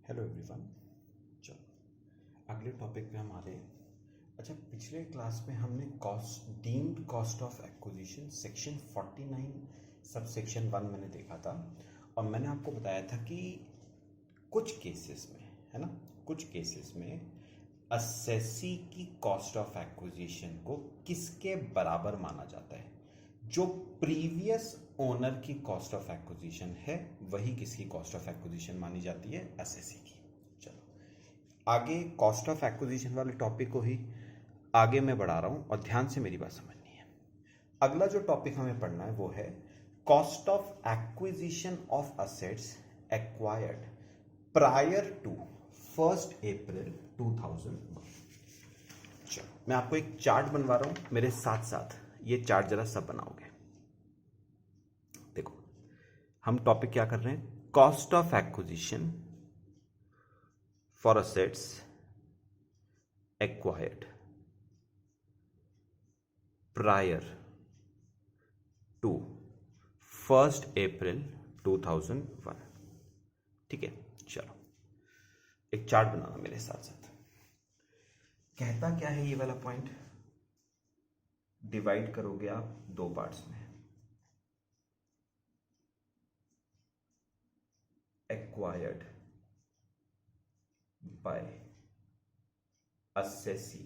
Hello everyone. चलो अगले topic पे हम आ रहे हैं। अच्छा, पिछले क्लास में हमने deemed cost of acquisition section 49 sub section 1 मैंने देखा था और मैंने आपको बताया था कि कुछ केसेस में, है ना, कुछ केसेस में असेसी की कॉस्ट ऑफ एक्विजिशन को किसके बराबर माना जाता है। जो प्रीवियस ओनर की कॉस्ट ऑफ एक्विजिशन है वही किसकी कॉस्ट ऑफ एक्विजिशन मानी जाती है, असेसी की। चलो आगे कॉस्ट ऑफ एक्विजिशन वाले टॉपिक को ही आगे मैं बढ़ा रहा हूं और ध्यान से मेरी बात समझनी है। अगला जो टॉपिक हमें पढ़ना है वो है cost of acquisition of assets acquired prior to 1 April 2001। चलो मैं आपको एक चार्ट बनवा रहा हूं, मेरे साथ साथ ये चार्ट जरा सब बनाओगे। देखो हम टॉपिक क्या कर रहे हैं, cost of acquisition for assets acquired prior to 1 April 2001। ठीक है, चलो एक चार्ट बनाना मेरे साथ साथ। कहता क्या है ये वाला पॉइंट, डिवाइड करोगे आप दो पार्ट्स में, एक्वायर्ड बाय असेसी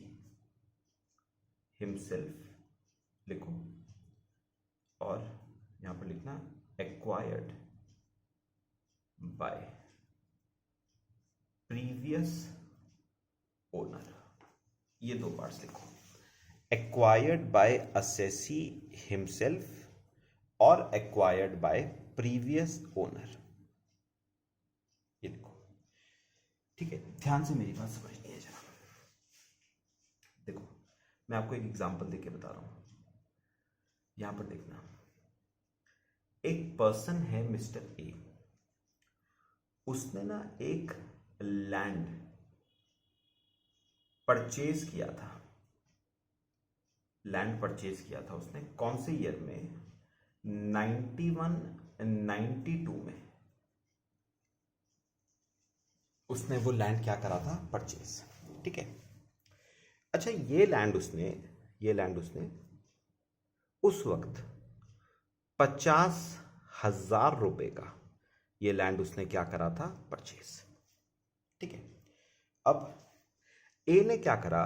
हिमसेल्फ लिखो और यहां पर लिखना एक्वायर्ड बाय प्रीवियस ओनर। ये दो पार्ट्स लिखो, एक्वायर्ड बाय असेसी हिमसेल्फ और एक्वायर्ड बाय प्रीवियस ओनर। ये देखो, ठीक है, ध्यान से मेरी बात समझनी है जरा। देखो मैं आपको एक एग्जांपल देके बता रहा हूं, यहां पर देखना, एक पर्सन है मिस्टर ए, उसने ना एक लैंड परचेज किया था। लैंड परचेज किया था उसने कौन से ईयर में, 91 92 में उसने वो लैंड क्या करा था, परचेज। ठीक है, अच्छा ये लैंड उसने उस वक्त 50,000 रुपए का ये लैंड उसने क्या करा था, परचेज। ठीक है, अब ए ने क्या करा,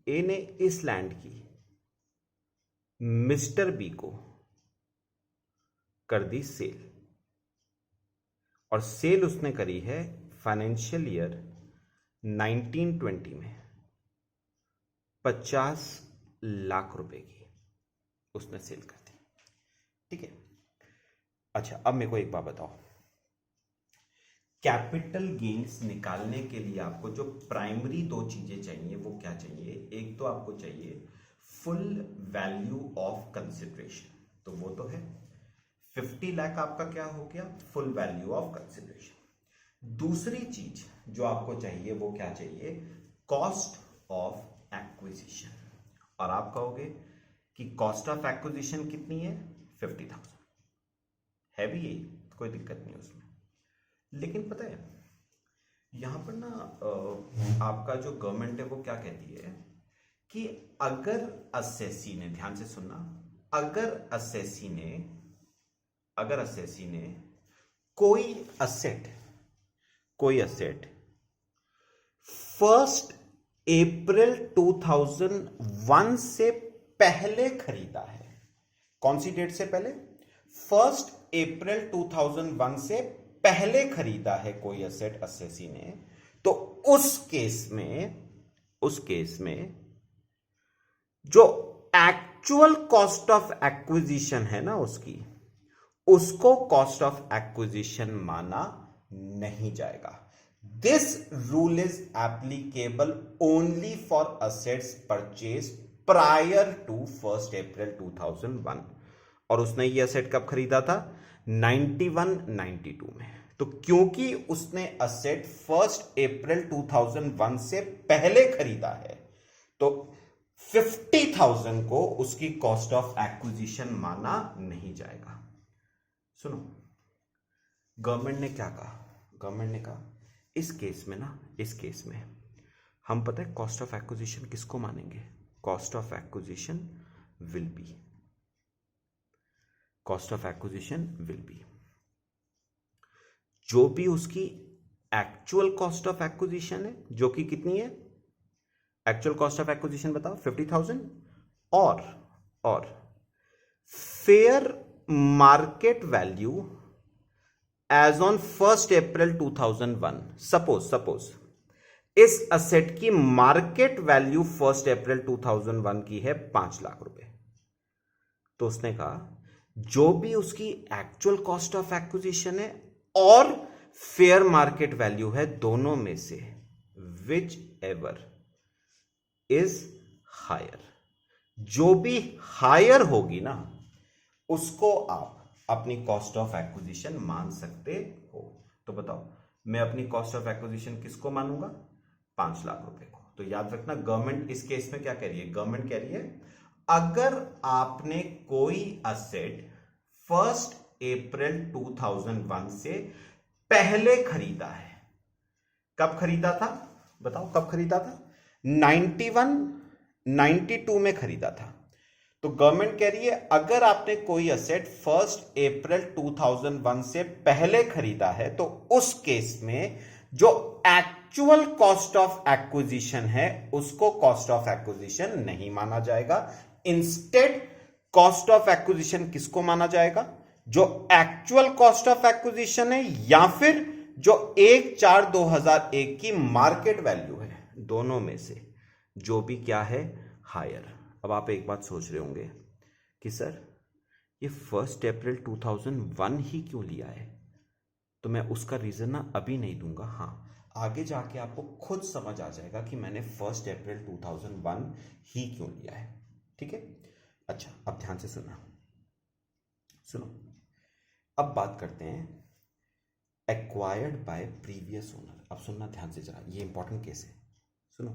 ए ने इस लैंड की मिस्टर बी को कर दी सेल, और सेल उसने करी है फाइनेंशियल ईयर 1920 में 50 लाख रुपए की उसने सेल कर दी। ठीक है, अच्छा अब मेरे को एक बात बताओ, कैपिटल गेन्स निकालने के लिए आपको जो प्राइमरी दो चीजें चाहिए वो क्या चाहिए, एक तो आपको चाहिए फुल वैल्यू ऑफ कंसिडरेशन, तो वो तो है 50 लाख आपका क्या हो गया, फुल वैल्यू ऑफ कंसिडरेशन। दूसरी चीज जो आपको चाहिए वो क्या चाहिए, कॉस्ट ऑफ एक्विजिशन, और आप कहोगे कि कॉस्ट ऑफ एक्विजिशन कितनी है, 50,000 है भी, यही कोई दिक्कत नहीं उसमें। लेकिन पता है यहां पर ना आपका जो गवर्नमेंट है वो क्या कहती है कि अगर असेसी ने, ध्यान से सुनना, अगर असेसी ने कोई असेट 1 अप्रैल 2001 से पहले खरीदा है, कौन सी डेट से पहले, 1 अप्रैल 2001 से पहले खरीदा है कोई असेट असेसी ने, तो उस केस में जो एक्चुअल कॉस्ट ऑफ एक्विजिशन है ना उसको कॉस्ट ऑफ एक्विजिशन माना नहीं जाएगा। This rule is applicable only for assets purchase prior to 1 April 2001, और उसने ये असेट कब खरीदा था, 91-92 में। तो क्योंकि उसने असेट 1 अप्रैल 2001 से पहले खरीदा है तो 50,000 को उसकी कॉस्ट ऑफ एक्विजिशन माना नहीं जाएगा। सुनो, गवर्नमेंट ने क्या कहा, गवर्नमेंट ने कहा इस केस में ना, इस केस में हम पता है कॉस्ट ऑफ एक्विजिशन किसको मानेंगे? Cost of acquisition will be, cost of acquisition will be जो भी उसकी एक्चुअल कॉस्ट ऑफ एक्विजिशन है, जो कि कितनी है? एक्चुअल कॉस्ट ऑफ एक्विजिशन बताओ 50,000, और fair market value as on 1 April 2001। Suppose इस असेट की मार्केट वैल्यू 1 अप्रैल 2001 की है 5 लाख रुपए। तो उसने कहा जो भी उसकी एक्चुअल कॉस्ट ऑफ एक्विजिशन है और फेयर मार्केट वैल्यू है, दोनों में से विच एवर इज हायर, जो भी हायर होगी ना उसको आप अपनी कॉस्ट ऑफ एक्विजिशन मान सकते हो। तो बताओ मैं अपनी कॉस्ट ऑफ एक्विजिशन किसको मानूंगा? 5 लाख रुपए को। तो याद रखना गवर्नमेंट इस केस में क्या कह रही है? गवर्नमेंट कह रही है अगर आपने कोई असेट 1 अप्रैल 2001 से पहले खरीदा है, कब खरीदा था बताओ? कब खरीदा था? 91 92 में खरीदा था। तो गवर्नमेंट कह रही है अगर आपने कोई असेट 1 अप्रैल 2001 से पहले खरीदा है तो उस केस में जो एक्चुअल कॉस्ट ऑफ एक्विजिशन है उसको कॉस्ट ऑफ एक्विजिशन नहीं माना जाएगा। इंस्टेड कॉस्ट ऑफ एक्विजिशन किसको माना जाएगा? जो एक्चुअल कॉस्ट ऑफ एक्विजिशन है या फिर जो 1/4/2001 की मार्केट वैल्यू है, दोनों में से जो भी क्या है? हायर। अब आप एक बात सोच रहे होंगे कि सर ये 1 अप्रैल 2001 ही क्यों लिया है? तो मैं उसका रीजन ना अभी नहीं दूंगा, हाँ आगे जाके आपको खुद समझ आ जाएगा कि मैंने 1 अप्रैल 2001 ही क्यों लिया है। ठीक है, अच्छा अब ध्यान से सुनो। अब बात करते हैं एक्वायर्ड बाय प्रीवियस ओनर। अब सुनना ध्यान से जरा, ये इंपॉर्टेंट केस है, सुनो।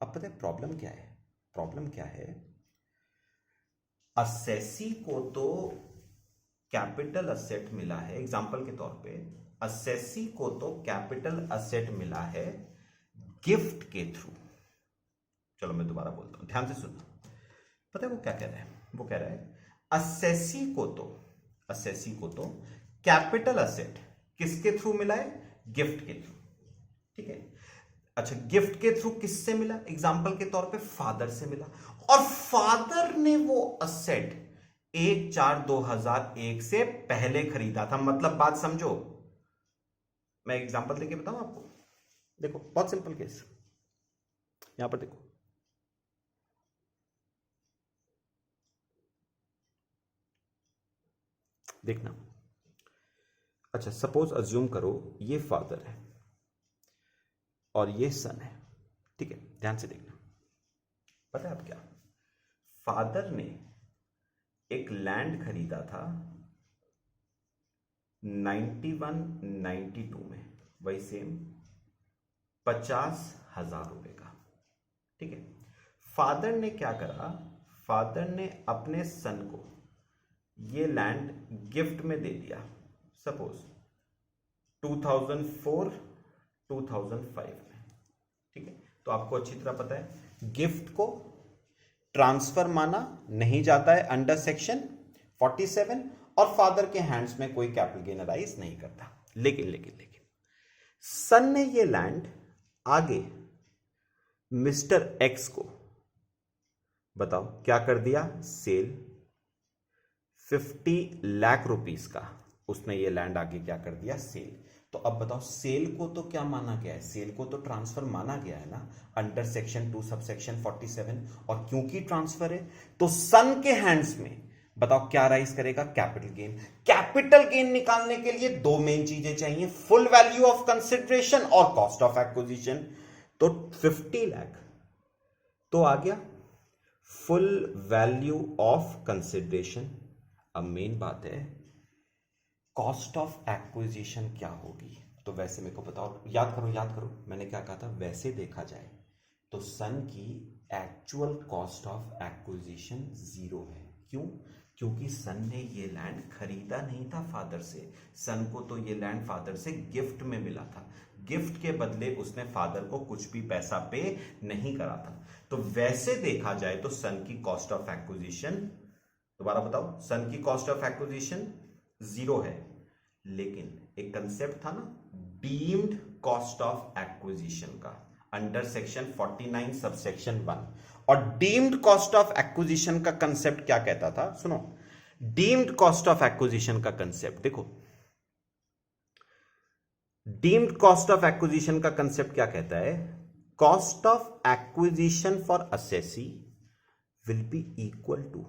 अब पता है प्रॉब्लम क्या है? प्रॉब्लम क्या है? असेसी को तो कैपिटल असेट मिला है, एग्जांपल के तौर पे असेसी को तो कैपिटल असेट मिला है गिफ्ट के थ्रू। चलो मैं दोबारा बोलता हूं, ध्यान से सुनना। पता है वो क्या कह रहा है? वो कह रहा है असेसी को तो कैपिटल असेट किसके थ्रू मिला है? गिफ्ट के थ्रू। ठीक है, अच्छा गिफ्ट के थ्रू किससे मिला? एग्जांपल के तौर पे फादर से मिला, और फादर ने वो असेट 1/4/2001 से पहले खरीदा था। मतलब बात समझो, मैं एग्जांपल देके बताऊं आपको। देखो बहुत सिंपल केस, यहां पर देखो, देखना। अच्छा सपोज अज्यूम करो ये फादर है और ये सन है। ठीक है, ध्यान से देखना। पता है आप क्या, फादर ने एक लैंड खरीदा था 91-92 में, वही सेम 50,000 रुपए का। ठीक है, फादर ने क्या करा? फादर ने अपने सन को ये लैंड गिफ्ट में दे दिया, सपोज 2004-2005 में। ठीक है, तो आपको अच्छी तरह पता है गिफ्ट को ट्रांसफर माना नहीं जाता है अंडर सेक्शन 47, और फादर के हैंड्स में कोई कैपिटल गेन अराइज नहीं करता। लेकिन सन ने ये लैंड आगे मिस्टर एक्स को, बताओ क्या कर दिया? सेल 50 लाख रुपीस का उसने ये लैंड आगे क्या कर दिया? सेल। तो अब बताओ सेल को तो क्या माना गया है? सेल को तो ट्रांसफर माना गया है ना अंडर सेक्शन 2 सबसेक्शन 47, और क्योंकि ट्रांसफर है तो सन के हैंड्स में बताओ क्या राइज करेगा? Capital gain. कैपिटल गेन निकालने के लिए दो मेन चीजें चाहिए, फुल वैल्यू ऑफ कंसिडरेशन और कॉस्ट ऑफ एक्विजिशन। तो 50 लाख तो आ गया फुल वैल्यू ऑफ कंसिडरेशन। अब मेन बात है कॉस्ट ऑफ एक्विजिशन क्या होगी? तो वैसे मेरे को बताओ, याद करो मैंने क्या कहा था? वैसे देखा जाए तो सन की एक्चुअल कॉस्ट ऑफ एक्विजिशन 0 है। क्यों? क्योंकि सन ने ये लैंड खरीदा नहीं था फादर से, सन को तो ये लैंड फादर से गिफ्ट में मिला था। गिफ्ट के बदले उसने फादर को कुछ भी पैसा पे नहीं करा था। तो वैसे देखा जाए तो सन की कॉस्ट ऑफ एक्विजिशन, दोबारा बताओ, सन की कॉस्ट ऑफ एक्विजिशन 0 है, लेकिन एक कंसेप्ट था ना डीम्ड कॉस्ट ऑफ एक्विजिशन का अंडर सेक्शन 49 सबसेक्शन 1। और डीम्ड कॉस्ट ऑफ एक्विजिशन का कंसेप्ट क्या कहता था, सुनो, डीम्ड कॉस्ट ऑफ एक्विजिशन का कंसेप्ट देखो, डीम्ड कॉस्ट ऑफ एक्विजिशन का कंसेप्ट क्या कहता है, cost of acquisition for assessee will be equal to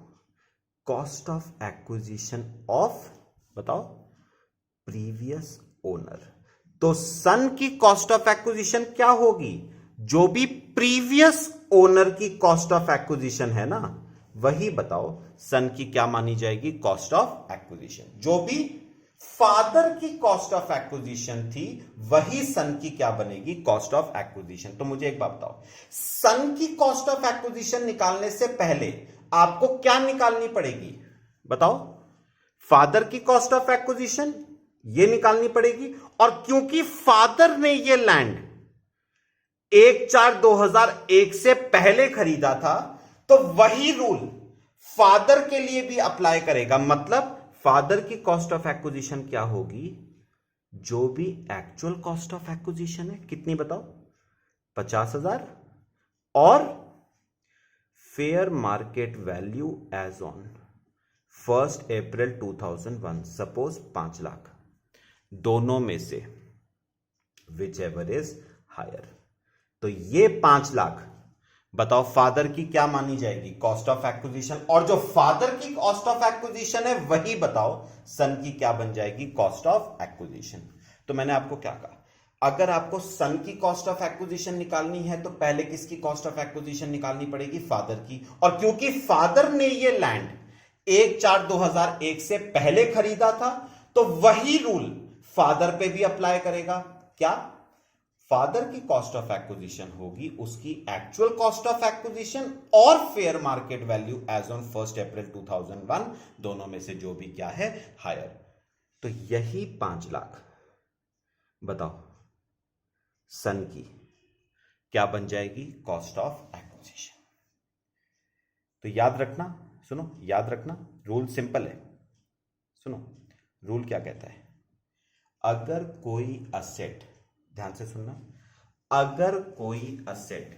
cost of acquisition of, बताओ, प्रीवियस ओनर। तो सन की कॉस्ट ऑफ एक्विजिशन क्या होगी, जो भी प्रीवियस ओनर की कॉस्ट ऑफ एक्विजिशन है ना, वही बताओ सन की क्या मानी जाएगी, कॉस्ट ऑफ एक्विजिशन। जो भी फादर की कॉस्ट ऑफ एक्विजिशन थी वही सन की क्या बनेगी, कॉस्ट ऑफ एक्विजिशन। तो मुझे एक बात बताओ, सन की कॉस्ट ऑफ एक्विजिशन निकालने से पहले आपको क्या निकालनी पड़ेगी, बताओ, फादर की कॉस्ट ऑफ एक्विजिशन ये निकालनी पड़ेगी। और क्योंकि फादर ने ये लैंड 1/4/2001 से पहले खरीदा था, तो वही रूल फादर के लिए भी अप्लाई करेगा। मतलब फादर की कॉस्ट ऑफ एक्विजिशन क्या होगी, जो भी एक्चुअल कॉस्ट ऑफ एक्विजिशन है, कितनी बताओ, 50,000, और fair market value as on 1 April 2001 suppose 5 lakh, दोनों में से विच एवर इज हायर। तो ये 5 लाख बताओ फादर की क्या मानी जाएगी, कॉस्ट ऑफ एक्विजिशन, और जो फादर की कॉस्ट ऑफ एक्विजिशन है वही बताओ सन की क्या बन जाएगी, कॉस्ट ऑफ एक्विजिशन। तो मैंने आपको क्या कहा, अगर आपको सन की कॉस्ट ऑफ एक्विजिशन निकालनी है तो पहले किसकी कॉस्ट ऑफ एक्विजिशन निकालनी पड़ेगी, फादर की। और क्योंकि फादर ने ये लैंड 1/4/2001 से पहले खरीदा था, तो वही रूल फादर पे भी अप्लाई करेगा। क्या, फादर की कॉस्ट ऑफ एक्विजिशन होगी उसकी एक्चुअल कॉस्ट ऑफ एक्विजिशन और fair market value as on 1 April 2001, दोनों में से जो भी क्या है, हायर। तो यही 5 लाख बताओ सन की क्या बन जाएगी, कॉस्ट ऑफ एक्विजिशन। तो याद रखना, सुनो, याद रखना, रूल सिंपल है। सुनो, रूल क्या कहता है, अगर कोई असेट, ध्यान से सुनना, अगर कोई असेट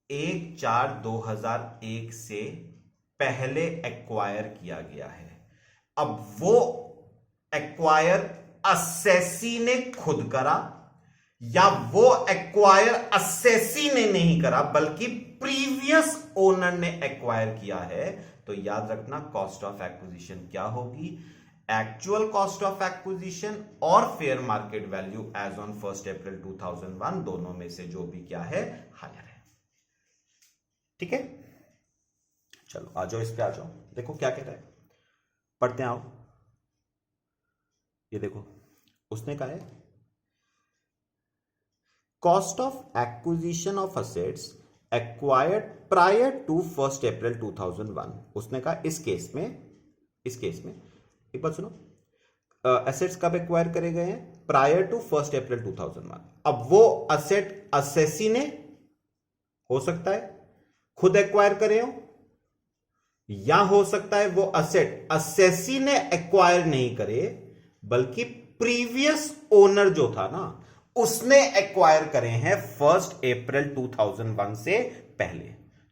1/4/2001 से पहले एक्वायर किया गया है, अब वो एक्वायर असेसी ने खुद करा या वो एक्वायर असेसी ने नहीं करा बल्कि प्रीवियस ओनर ने एक्वायर किया है, तो याद रखना कॉस्ट ऑफ एक्विजिशन क्या होगी, एक्चुअल कॉस्ट ऑफ एक्विजिशन और fair market value as on 1 April 2001, दोनों में से जो भी क्या है, हायर है। ठीक है, चलो आ जाओ, इस पे आ जाओ, देखो क्या कह रहा है, पढ़ते आओ। ये देखो, उसने कहा है cost of acquisition of assets acquired prior to 1 April 2001। उसने कहा इस केस में एक बात सुनो, एसेट्स कब एक्वायर करे गए हैं, प्रायर टू 1 अप्रैल 2001। अब वो असेट असेसी ने, हो सकता है खुद एक्वायर करे हो, या हो सकता है वो असेट असेसी ने एक्वायर नहीं करे बल्कि प्रीवियस ओनर जो था ना उसने एक्वायर करे हैं 1 अप्रैल 2001 से पहले।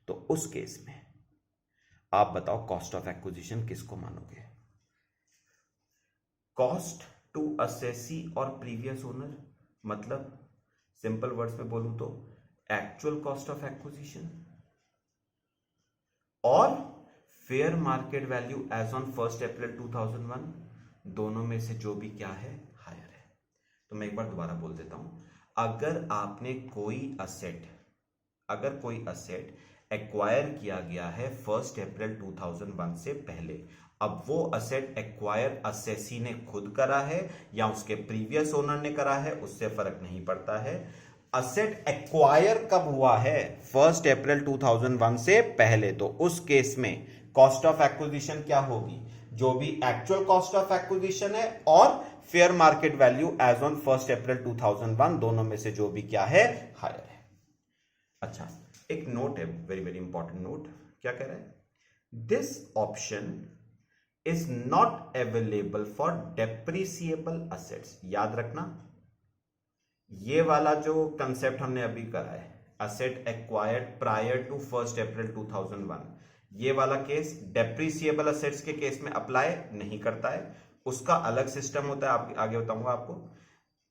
तो उस केस में आप बताओ कॉस्ट ऑफ एक्विजिशन किसको मानोगे, कॉस्ट टू असेसी और प्रीवियस ओनर, मतलब सिंपल वर्ड्स में बोलूं तो एक्चुअल कॉस्ट ऑफ एक्विजिशन और fair market value as on 1 April 2001, दोनों में से जो भी क्या है, हायर है। तो मैं एक बार दोबारा बोल देता हूं, अगर आपने कोई असेट एक्वायर किया गया है 1 अप्रैल 2001 से पहले, अब वो असेट एक्वायर असेसी ने खुद करा है या उसके प्रीवियस ओनर ने करा है, उससे फर्क नहीं पड़ता है। असेट एक्वायर कब हुआ है, 1 अप्रैल 2001 से पहले, तो उस केस में कॉस्ट ऑफ एक्विजिशन क्या होगी, जो भी एक्चुअल कॉस्ट ऑफ एक्विजिशन है और fair market value as on 1 April 2001, दोनों में से जो भी क्या है, हायर है। अच्छा, एक नोट है, वेरी वेरी इंपॉर्टेंट नोट। क्या कह रहा है? This option is not available for depreciable assets. याद रखना, ये वाला जो कंसेप्ट हमने अभी करा है, asset acquired prior to 1 April 2001, ये वाला केस डेप्रिसिएबल असेट्स के केस में अप्लाई नहीं करता है, उसका अलग सिस्टम होता है, आगे बताऊंगा आपको।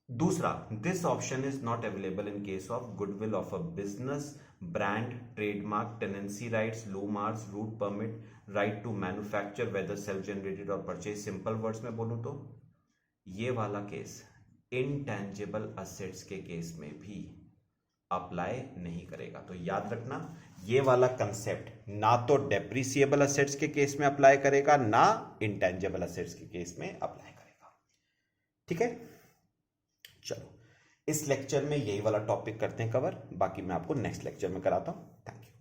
दूसरा, this option is not available in case of goodwill of a business, brand, trademark, tenancy rights, low marks, route permit, right to manufacture whether self generated और परचेज। सिंपल वर्ड्स में बोलूं तो ये वाला केस इनटेंजिबल असेट्स के case में भी apply नहीं करेगा। तो याद रखना, ये वाला कंसेप्ट ना तो डेप्रिसिएबल असेट्स के केस में अप्लाई करेगा, ना इंटेंजिबल असेट्स के केस में अप्लाई करेगा। ठीक है, चलो इस लेक्चर में यही वाला टॉपिक करते हैं कवर, बाकी मैं आपको नेक्स्ट लेक्चर में कराता हूं। Thank you.